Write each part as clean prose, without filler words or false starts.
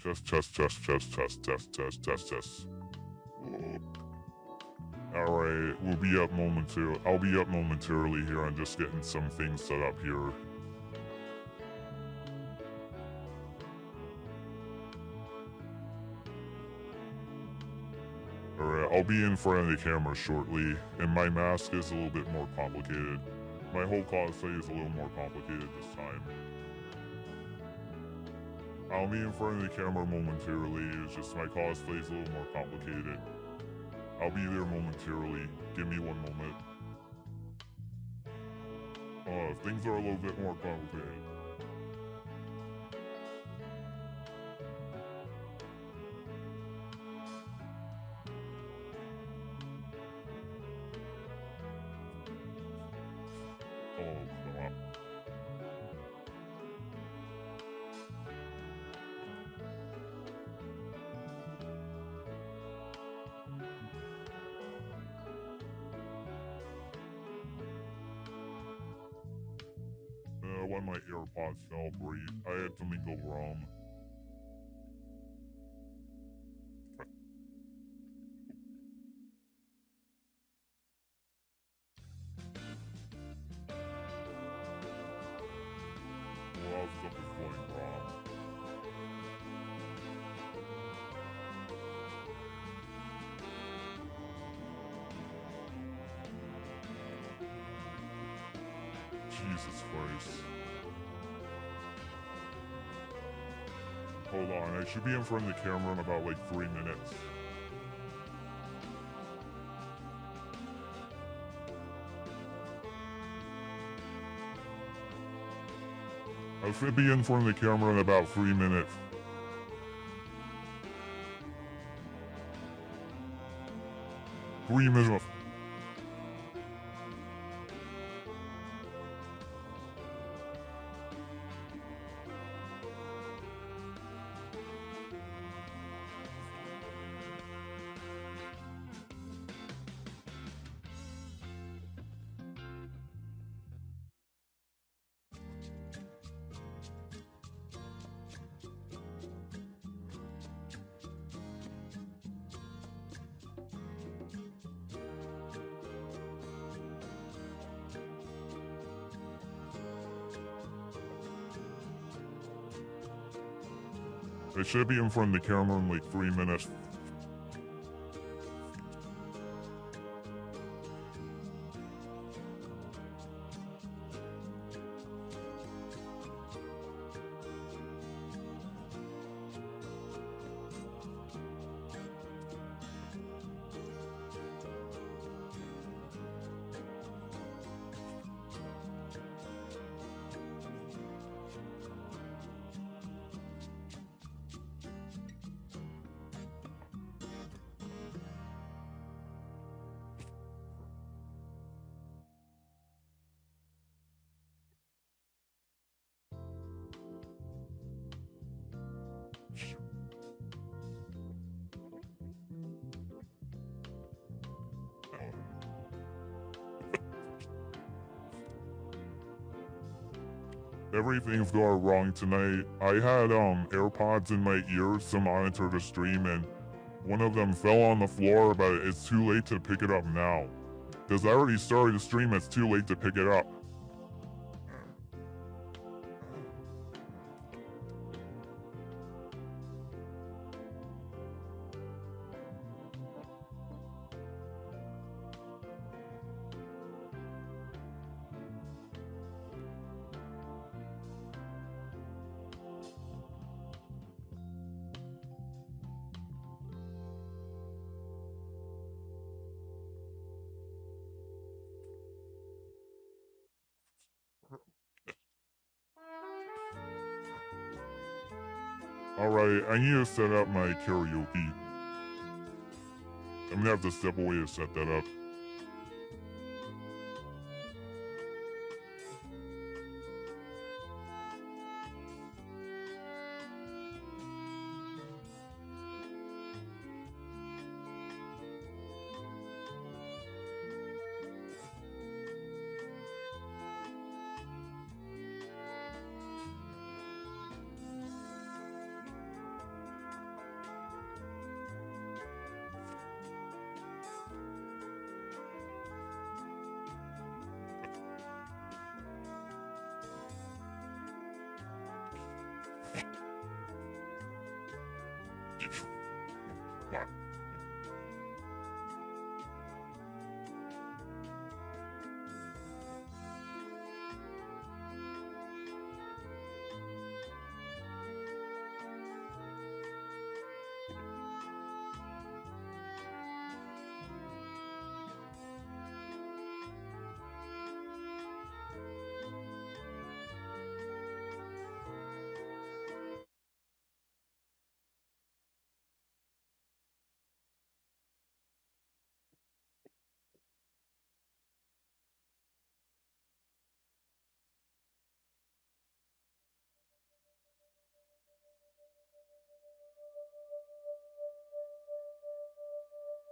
Test. Alright, I'll be up momentarily here. I'm just getting some things set up here. Alright, I'll be in front of the camera shortly, and my mask is a little bit more complicated. My whole cosplay is a little more complicated this time. I'll be in front of the camera momentarily, it's just my cosplay is a little more complicated. I'll be there momentarily. Give me one moment. Things are a little bit more complicated. Oh, come on. When my AirPods fell, breathe. I had something go wrong. Well, stuff is going wrong. Jesus Christ. Hold on, I should be in front of the camera in about like 3 minutes. I should be in front of the camera in about 3 minutes. I should be in front of the camera in like 3 minutes. Everything's going wrong tonight. I had AirPods in my ears to monitor the stream, and one of them fell on the floor, but it's too late to pick it up now. Because I already started the stream, it's too late to pick it up. Alright, I need to set up my karaoke. I'm gonna have to step away to set that up.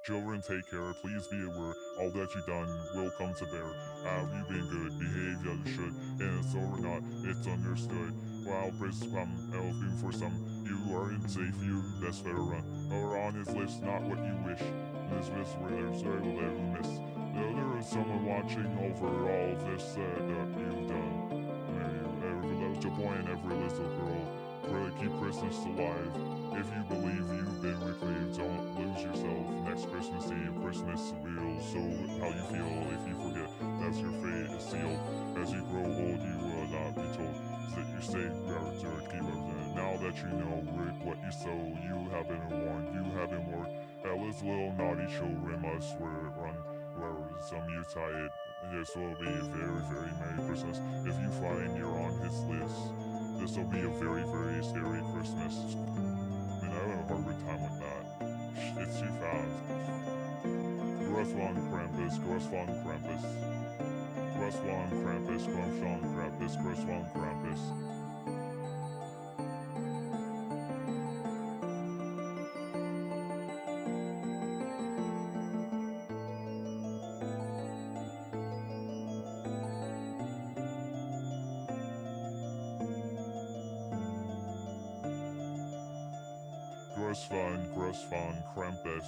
Children, take care. Please be aware. All that you've done will come to bear. Have you been good? Behave as you should. And it's over not. It's understood. While Brisk helping for some, you aren't safe. You best better run. Or on his list, not what you wish. This list where there's very little miss. There is someone watching over all this that you've done. Every little boy and every little girl. Really keep Christmas alive. If you believe you've been reclaimed, don't lose yourself. Next Christmas Eve, Christmas will show how you feel. If you forget, that's your fate is sealed. As you grow old, you will not be told that you say to keep everything. Now that you know what you sow, you have been warned. You have been warned. Ella's little naughty children must run where some you tie it. This will be a very, very Merry Christmas. If you find you're on his list, this will be a very, very scary Christmas. I have a hard time with that. It's too fast. Gruss von Krampus, Gruss von Krampus. Gruss von Krampus, Gruss von Krampus, Gruss von Krampus. Gruss von Krampus.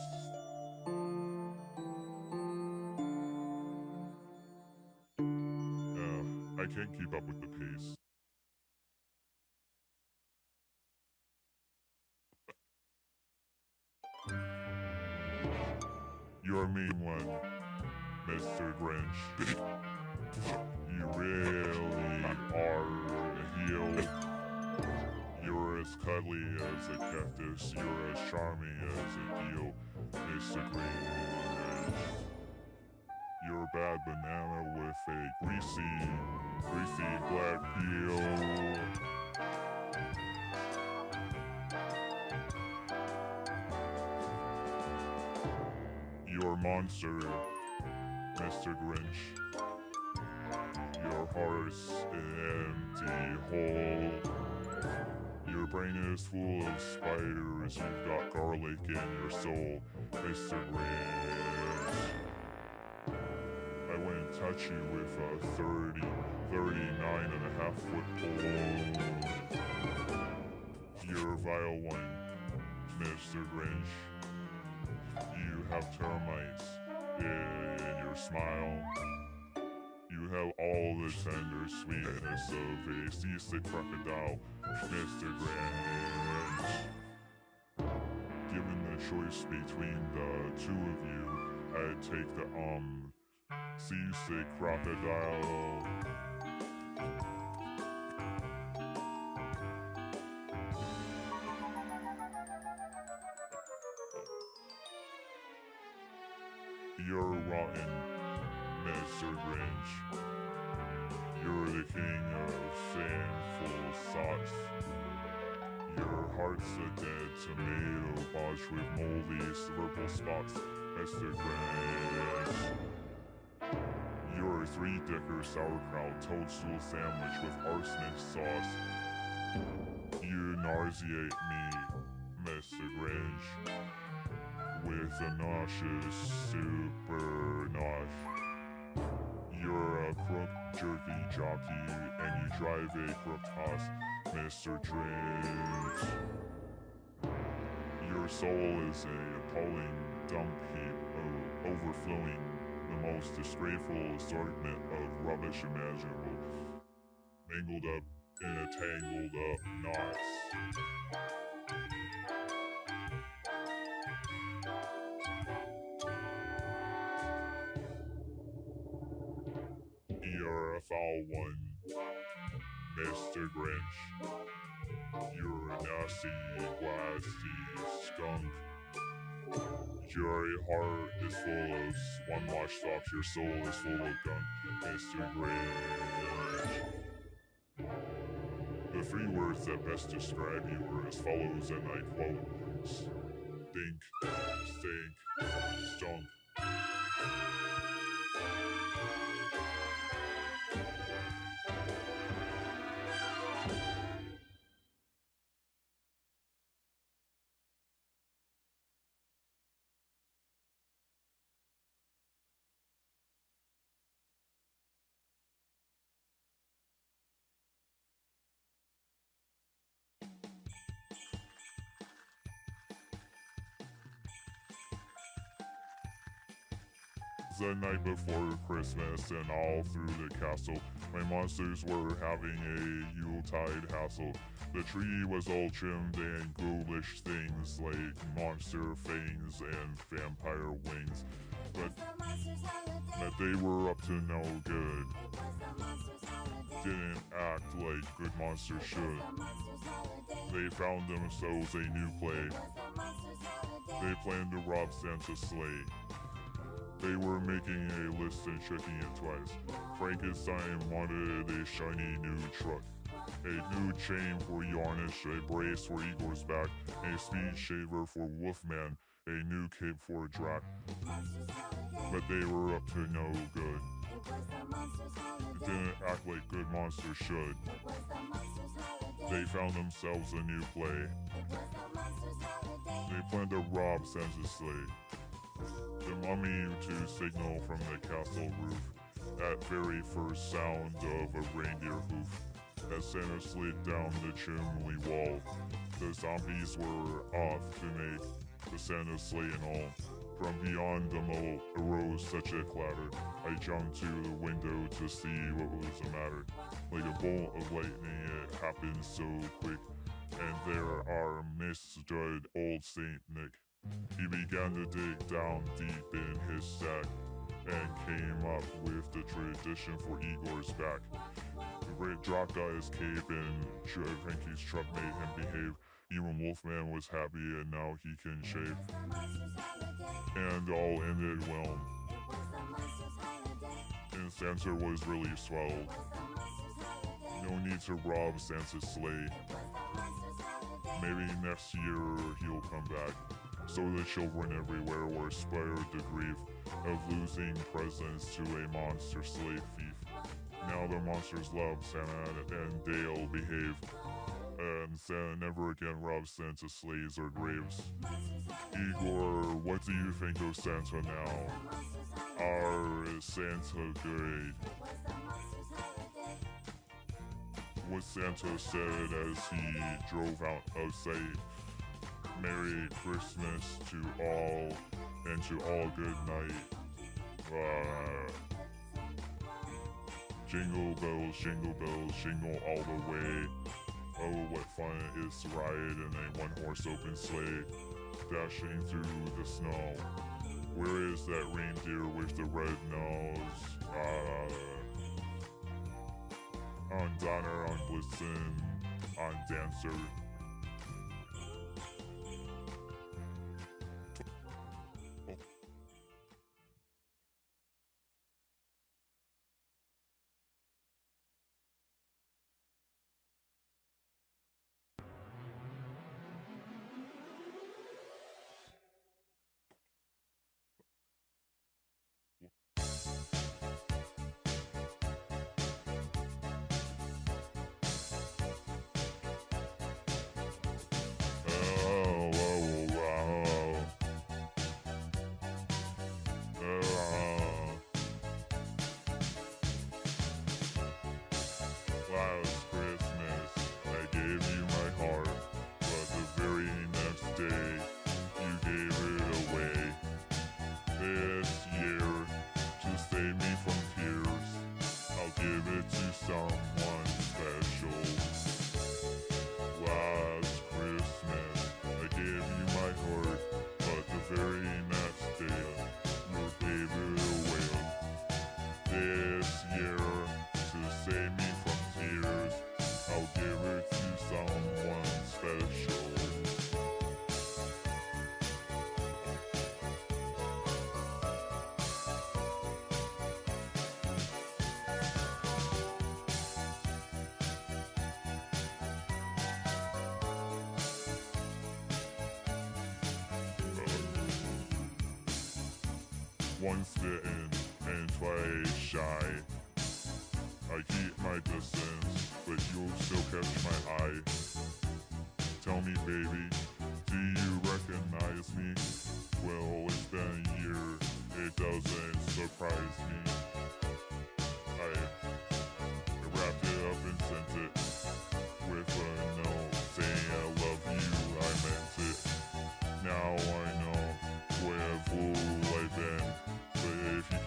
I can't keep up with the pace. You're a mean one, Mr. Grinch. You really are a heel. You're as cuddly as a cactus, you're as charming as a eel, Mr. Grinch. You're a bad banana with a greasy black peel. You're a monster, Mr. Grinch. Your heart's an empty hole. Your brain is full of spiders, you've got garlic in your soul, Mr. Grinch. I wouldn't touch you with a 39.5-foot pole. You're a vile one, Mr. Grinch. You have termites in your smile. You have all the tender sweetness of a seasick crocodile, Mr. Grinch. Given the choice between the two of you, I'd take the seasick crocodile. You're rotten, Mr. Grinch. You're the king of sinful sauce. Your heart's a dead tomato bodge with moldy purple spots, Mr. Grinch. You're a three-decker sauerkraut toadstool sandwich with arsenic sauce. You nauseate me, Mr. Grinch, with a nauseous super nosh. You're a crook jerky jockey and you drive a crook toss, Mr. Grinch. Your soul is a appalling dump heap overflowing the most disgraceful assortment of rubbish imaginable, mangled up in a tangled up knots. You're a foul one, Mr. Grinch. You're a nasty, glassy skunk. Your heart is full of one-wash socks, your soul is full of gunk, Mr. Grinch. The three words that best describe you are as follows, and I quote, stink, stink, stunk. was the night before Christmas, and all through the castle, my monsters were having a Yuletide hassle. The tree was all trimmed and ghoulish things like monster fangs and vampire wings, but they were up to no good. Didn't act like good monsters should. They found themselves a new play. They planned to rob Santa's sleigh. They were making a list and checking it twice. Frankenstein wanted a shiny new truck, a new chain for Yarnish, a brace for Igor's back, a speed shaver for Wolfman, a new cape for Drac. But they were up to no good. Didn't act like good monsters should. They found themselves a new play. They planned to rob Santa's sleigh. The mummy to signal from the castle roof at very first sound of a reindeer hoof. As Santa slid down the chimney wall, the zombies were off to make the Santa sleigh and all. From beyond the moat arose such a clatter. I jumped to the window to see what was the matter. Like a bolt of lightning, it happened so quick, and there our midst stood old Saint Nick. He began to dig down deep in his sack and came up with the tradition for Igor's back. The Drac got his cape and Frankie's truck made him behave. Even Wolfman was happy and now he can shave. And all ended well. And Santa was really swelled. No need to rob Santa's sleigh. Maybe next year he'll come back. So the children everywhere were spared the grief of losing presents to a monster slave thief. Now the monsters love Santa and they'll behave. And Santa never again robs Santa's sleighs or graves. Igor, what do you think of Santa now? Is Santa good? What Santa said as he drove out of sight. Merry Christmas to all, and to all good night. Jingle bells, jingle all the way. Oh, what fun it is to ride in a one-horse open sleigh, dashing through the snow. Where is that reindeer with the red nose? On Donner, on Blitzen, on Dancer. Last Christmas, I gave you my heart, but the very next day, you gave it away. This year, to save me from tears, I'll give it to someone special. Last Christmas, I gave you my heart, but the very next day, you gave it away. This year, to save me from tears, I'll give it to someone special. Once bitten and twice shy. I keep my distance, but you'll still catch my eye. Tell me, baby, do you recognize me? Well, it's been a year, it doesn't surprise me. I wrapped it up and sent it with a note saying I love you, I meant it. Now I know what a fool I've been, but if you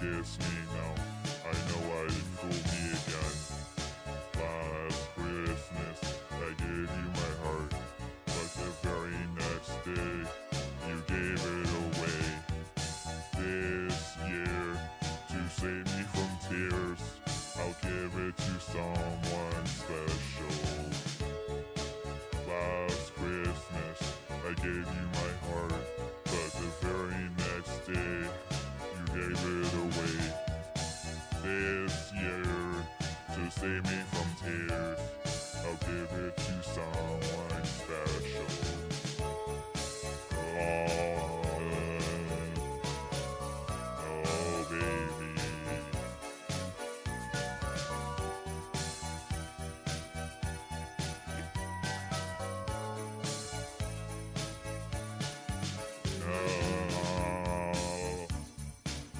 gave you my heart, but the very next day, you gave it away. This year, to save me from tears, I'll give it to someone special. Oh, baby.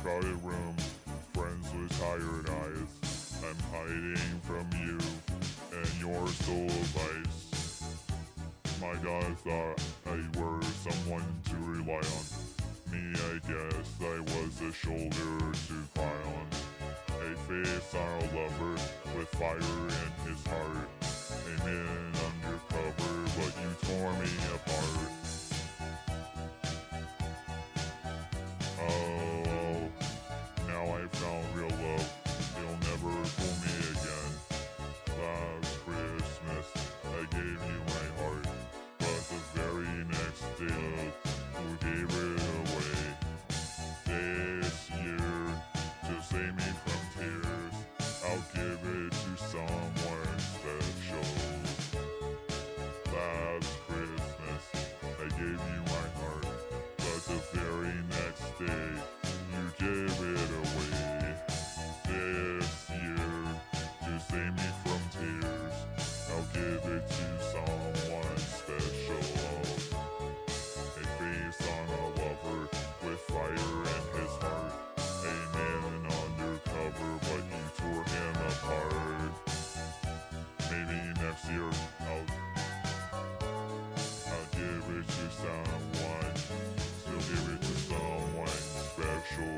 Crowded room, friends with tired eyes. I'm hiding from you and your soul advice. My God thought I were someone to rely on. Me, I guess I was a shoulder to cry on. A face on a lover with fire in his heart. A man undercover, but you tore me apart. Oh, now I found real love. You'll never fool me again. Last Christmas, I gave you my heart, but the very next day, you gave it away. This year, to save me from tears, I'll give it to someone special. Last Christmas, I gave you my heart, but the very next day, you gave it away. This year, to save me from tears, I'll give it to someone special. A face on a lover with fire in his heart. A man undercover, but you tore him apart. Maybe next year, I'll give it to someone. Still give it to someone special.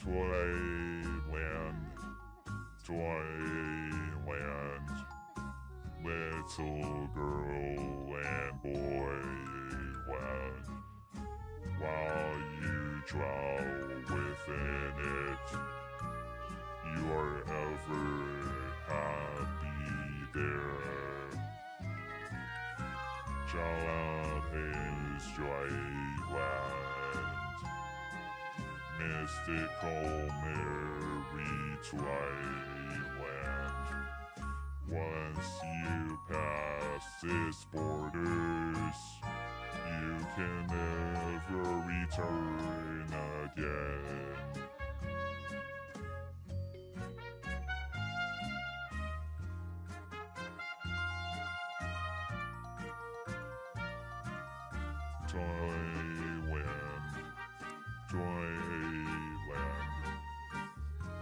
Toyland, Toyland, little girl and boy land. While you dwell within it, you are ever happy there. Child is Joyland, mystical merry Twilight. Once you pass its borders, you can never return again. Toyland, Toyland,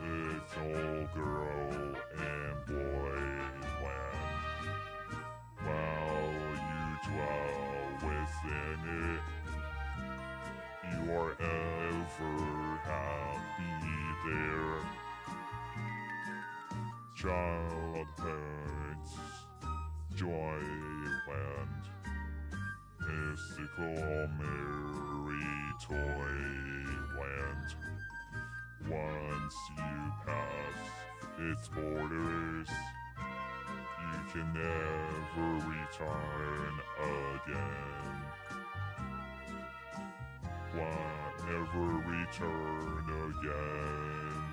little girl and boy land. While you are ever happy there. Childhood's Joyland, mystical merry toyland. Once you pass its borders, you can never return again. Never return again.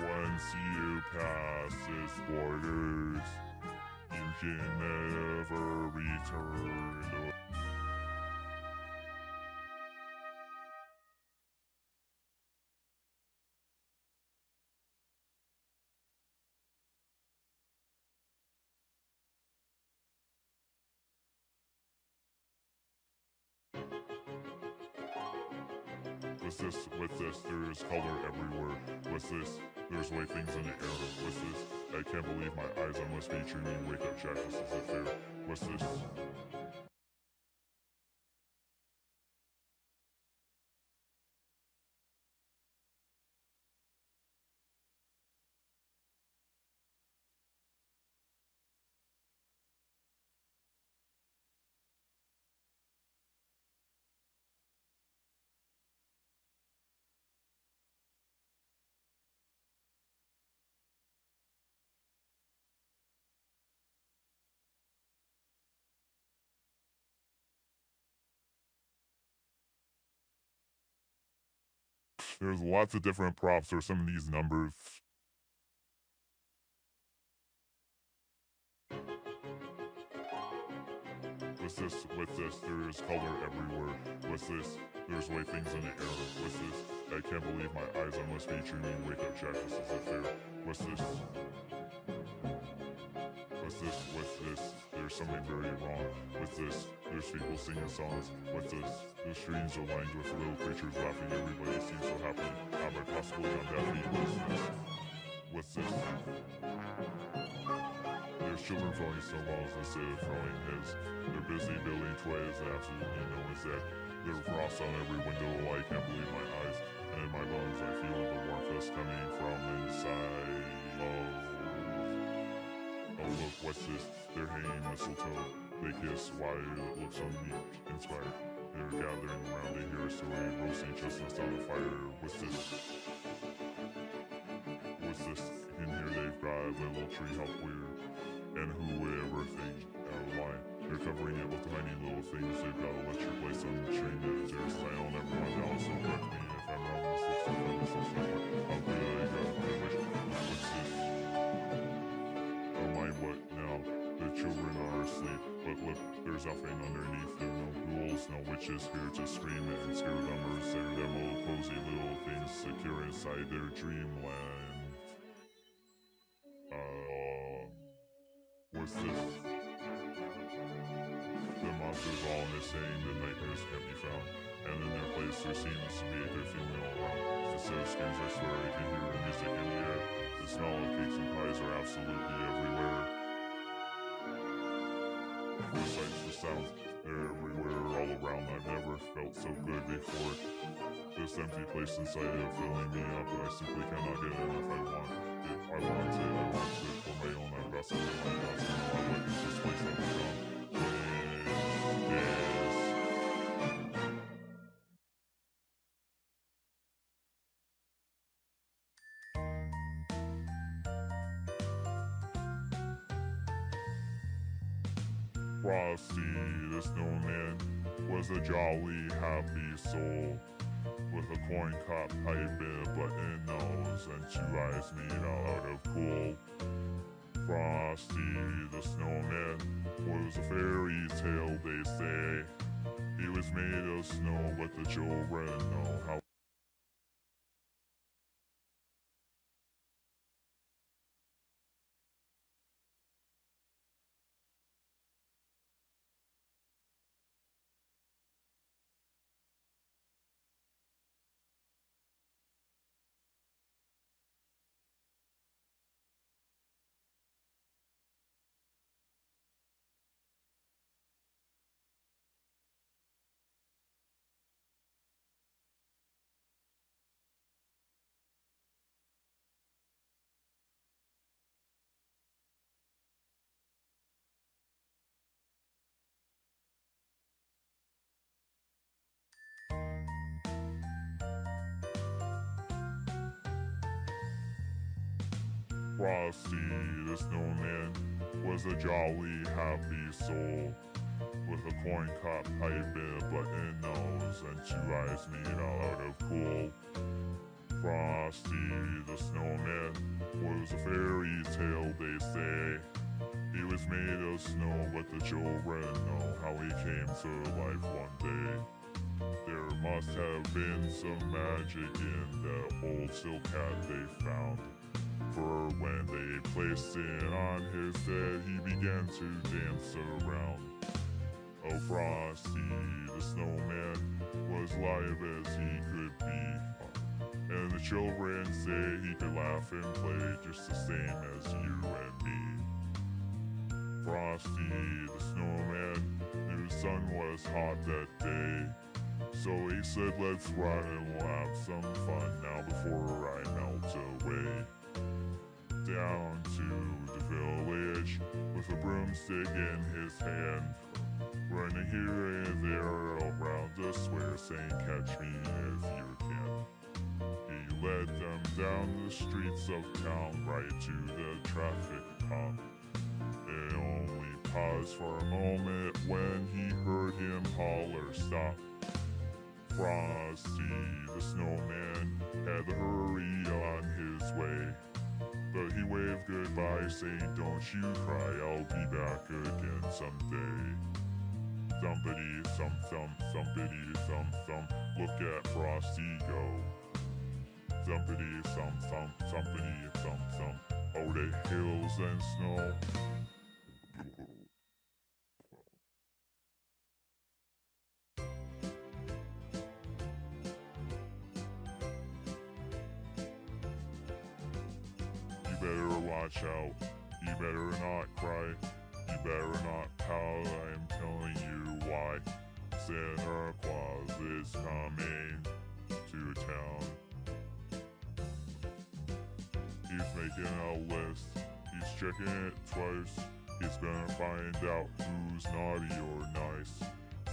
Once you pass its borders, you can never return again. With this, there's color everywhere. What's this? There's white things in the air. What's this? I can't believe my eyes, I must be dreaming. Wake up, Jack, this isn't fair. What's this? There's lots of different props for some of these numbers. With this, there's color everywhere. What's this? There's white things in the air. What's this? I can't believe my eyes, I must be dreaming. Wake up, Jack, this isn't fair. What's this? What's this? There's something very wrong. What's this? There's people singing songs. What's this? The streams are lined with little creatures laughing. Everybody seems so happy. Am I possibly on that beat? What's this? There's children throwing snowballs instead of throwing his. They're busy building toys and absolutely no one's there. There's frost on every window. I can't believe my eyes. And in my lungs I feel the warmth that's coming from inside. Oh look, what's this? They're hanging mistletoe. They kiss. Why it looks so neat, inspired. They're gathering around to hear a story, roasting chestnuts on the fire. What's this? In here they've got a little tree how weird. And who would ever think out of line? They're covering it with tiny little things. They've got electric lights on the train that there's style on everyone down. So correct me if I'm wrong. This looks so fun. This looks so fun. How good I got a wish. What's this? Oh my, what now? The children are asleep. But look, there's nothing underneath. There are no ghouls, no witches here to scream and scare them or scare them. Oh, cozy little things secure inside their dreamland. What's this? The monsters all missing, the nightmares can't be found. And in their place there seems to be a good feeling all around. Instead of screams I swear I can hear the music in the air. The smell of cakes and pies are absolutely everywhere. The sights, the sounds, they're everywhere, all around. I've never felt so good before. This empty place inside is filling me up, but I simply cannot get enough. I want it for my own. I've got something like that, so I like this place I've become. Frosty the Snowman was a jolly, happy soul with a corn-cob pipe and a button nose and two eyes made out of coal. Frosty the Snowman was a fairy tale, they say. He was made of snow, but the children know how. Frosty the snowman was a jolly, happy soul with a corncob pipe and a button nose and 2 eyes made out of coal. Frosty the snowman was a fairy tale, they say. He was made of snow, but the children know how he came to life one day. There must have been some magic in that old silk hat they found. For when they placed it on his head, he began to dance around. Oh, Frosty the snowman was live as he could be. And the children say he could laugh and play just the same as you and me. Frosty the snowman knew the sun was hot that day. So he said, let's run and we'll have some fun now before I melt away. Down to the village with a broomstick in his hand, running here and there around the square saying, catch me if you can. He led them down the streets of town right to the traffic cop. It only paused for a moment when he heard him holler, stop. Frosty the snowman had to hurry on his way, but he waved goodbye saying, don't you cry, I'll be back again someday. Thumpity thump thump, thumpity thump thump, look at Frosty go. Thumpity thump thump, thumpity thump thump, oh the hills and snow. You better watch out, you better not cry, you better not pout, I'm telling you why. Santa Claus is coming to town. He's making a list, he's checking it twice. He's gonna find out who's naughty or nice.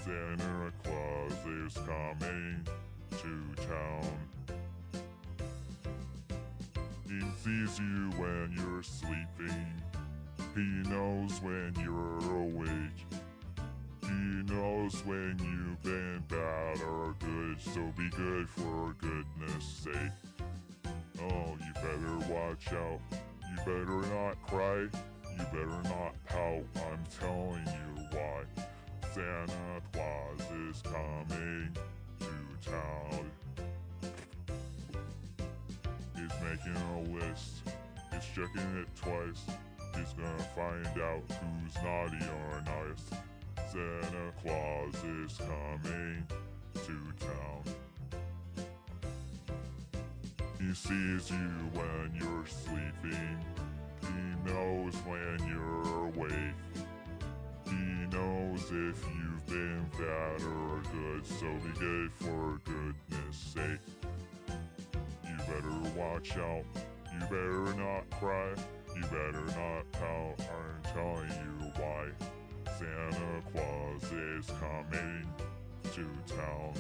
Santa Claus is coming to town. He sees you when you're sleeping. He knows when you're awake. He knows when you've been bad or good, so be good for goodness sake. Oh, you better watch out. You better not cry. You better not pout. I'm telling you why. Santa Claus is coming to town. He's making a list. He's checking it twice. He's gonna find out who's naughty or nice. Santa Claus is coming to town. He sees you when you're sleeping. He knows when you're awake. He knows if you've been bad or good, so be good for goodness sake. You better watch out. You better not cry. You better not pout. I'm telling you why. Santa Claus is coming to town.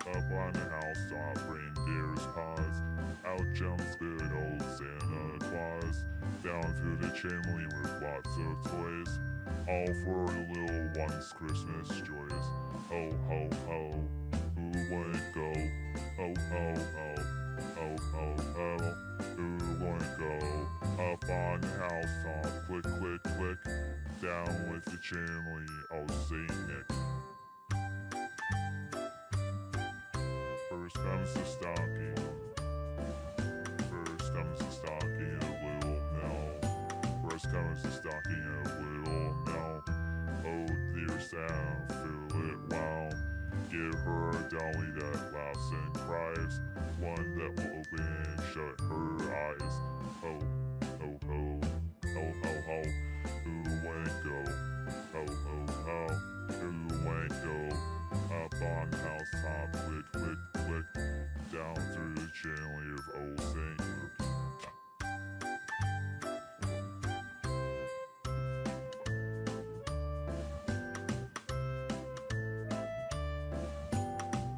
Up on the housetop, reindeer's paws. Out jumps good old Santa Claus. Down through the chimney with lots of toys. All for the little one's Christmas joys. Ho, ho, ho, who wouldn't go? Ho, ho, ho, ho, ho, ho, who wouldn't go? Up on the housetop, click, click, click. Down with the chimney, oh Saint Nick. First comes the stocking. First comes the stocking of little Nell. First comes the stocking of little Nell. Oh dear Santa, fill it well. Give her a dolly that laughs and cries. One that will open and shut her eyes. Ho, ho, ho, ho, ho, ho. Who went go? Ho, ho, ho. Who went go? Up on the housetop, click, click, click. Down through the chimney of old St. Luke.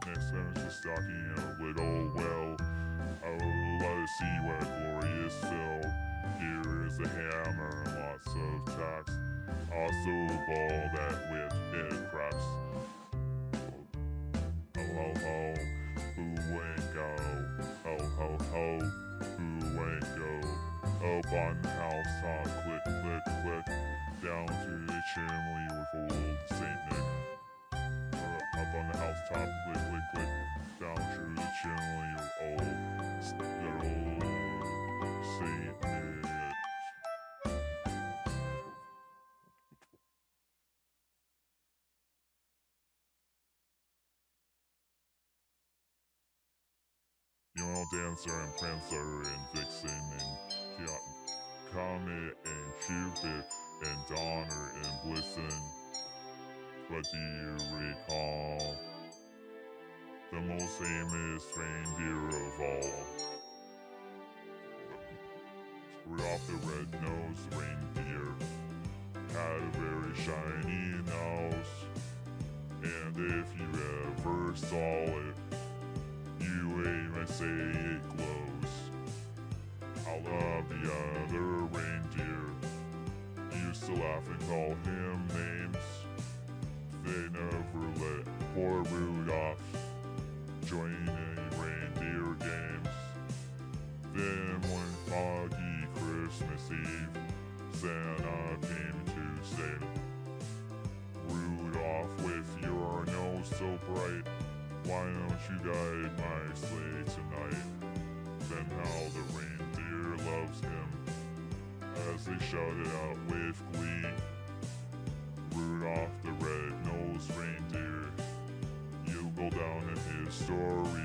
Next time she's stocking a little well. Oh, let us see what a glorious fill. Here is a hammer and lots of tacks. Also a ball that with it cracks. Ho, ho, ho, who ain't go? Ho, ho, ho, who ain't go? Up on the housetop, click, click, click. Down to the chimney with old Saint Nick. Up on the housetop, click, click, click. Down through the chimney with old Saint Nick. You know, Dancer and Prancer and Vixen and Comet and Cupid and Donner and Blitzen. But do you recall the most famous reindeer of all? Rudolph the Red-Nosed Reindeer had a very shiny nose, and if you ever saw it, you even say it glows. All of the other reindeer used to laugh and call him names. They never let poor Rudolph join any reindeer games. Then one foggy Christmas Eve, Santa came to say, Rudolph, with your nose so bright, why don't you guide my sleigh tonight? Then how the reindeer loves him as they shouted out with glee. Rudolph the red-nosed reindeer, you go down in history.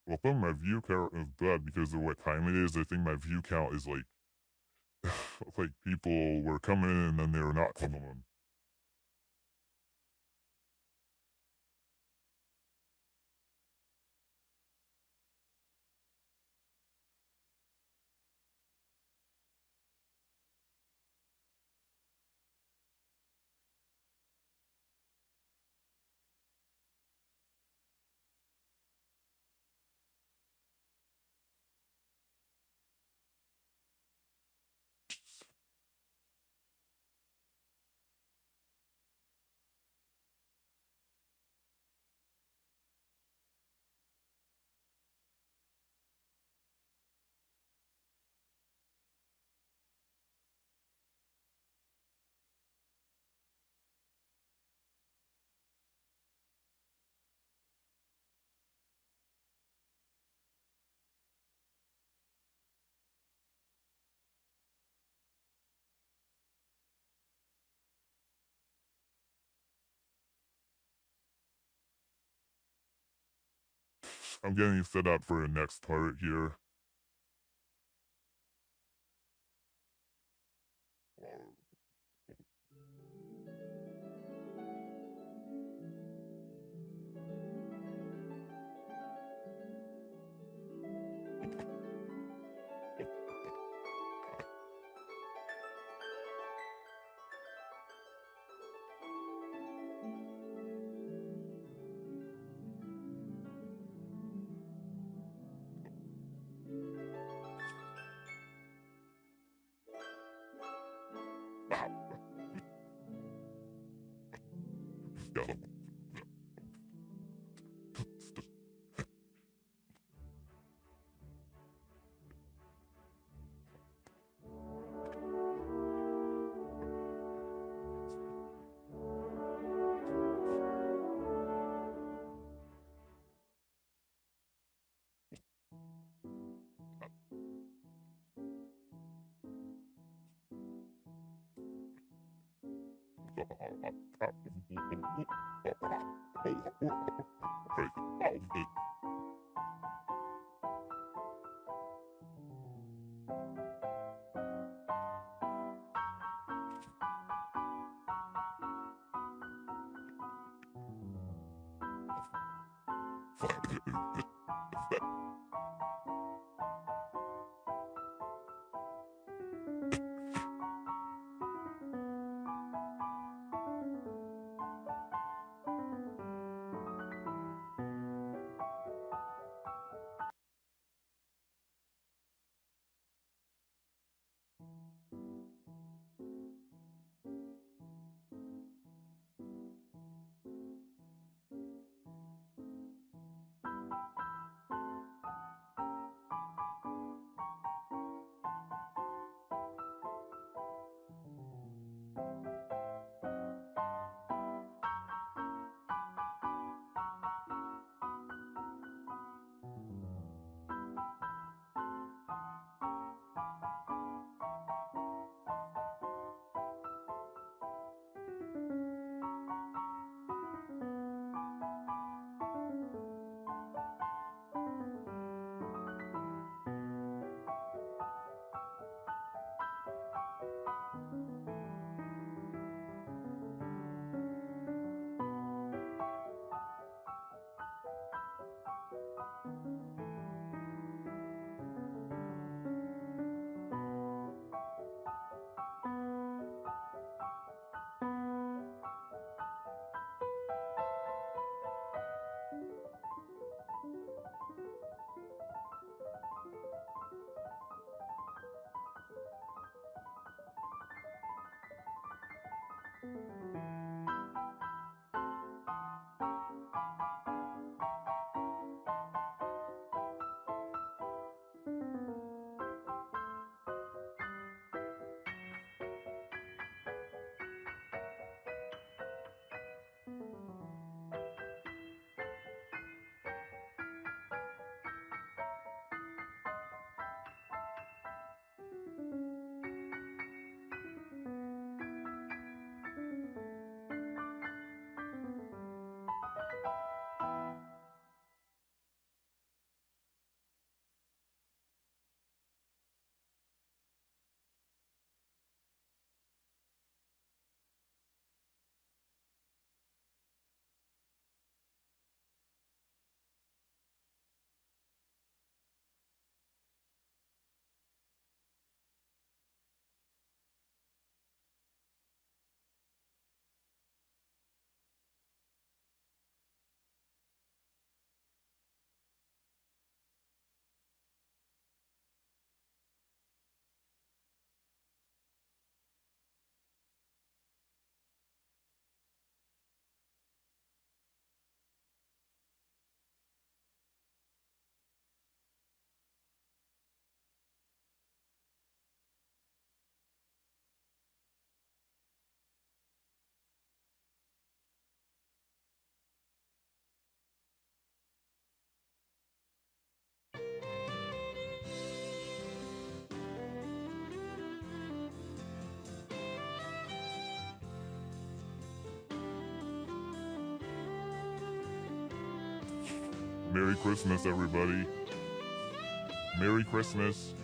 Well, I think my view count is bad because of what time it is. I think my view count is like, like people were coming in and then they were not coming in. I'm getting set up for the next part here. Merry Christmas, everybody. Merry Christmas.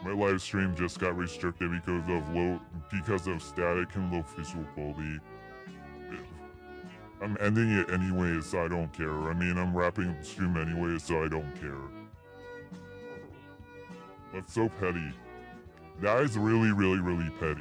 My live stream just got restricted because of static and low visual quality. I'm ending it anyways, so I don't care. I mean, I'm wrapping the stream anyways, so I don't care. That's so petty. That is really, really, really petty.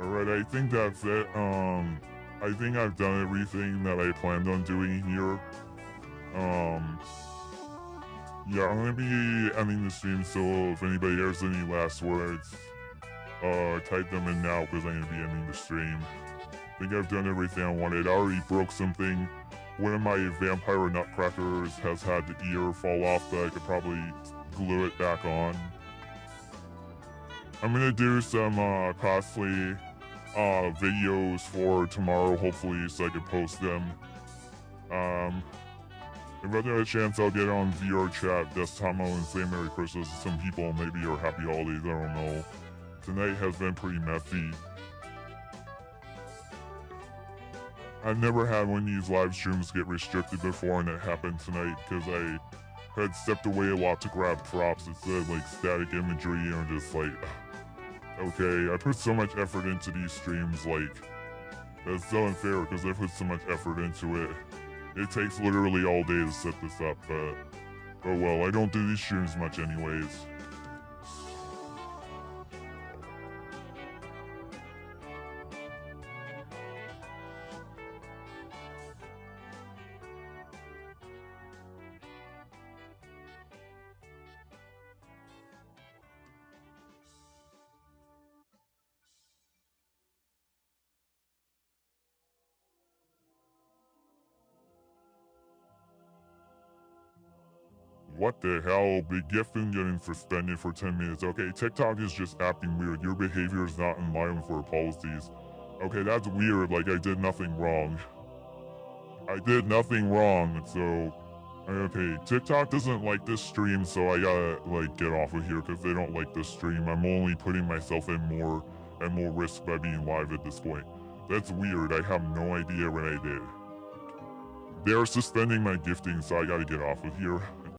Alright, I think that's it. I think I've done everything that I planned on doing here. Yeah, I'm gonna be ending the stream, so if anybody has any last words, type them in now, because I'm gonna be ending the stream. I think I've done everything I wanted. I already broke something. One of my vampire nutcrackers has had the ear fall off, but I could probably glue it back on. I'm gonna do some cosplay videos for tomorrow, hopefully, so I can post them. If I get a chance, I'll get on VR chat this time out and say Merry Christmas to some people, maybe or Happy Holidays, I don't know. Tonight has been pretty messy. I've never had one of these live streams get restricted before, and it happened tonight because I had stepped away a lot to grab props instead of like static imagery, and I'm just like, okay, I put so much effort into these streams, like, that's so unfair because I put so much effort into it. It takes literally all day to set this up, but oh well, I don't do these streams much anyways. What the hell? Big gifting getting suspended for 10 minutes. Okay, TikTok is just acting weird. Your behavior is not in line with our policies. Okay, that's weird. Like, I did nothing wrong. I did nothing wrong, so... Okay, TikTok doesn't like this stream, so I gotta, like, get off of here because they don't like this stream. I'm only putting myself in more and more risk by being live at this point. That's weird. I have no idea what I did. They're suspending my gifting, so I gotta get off of here.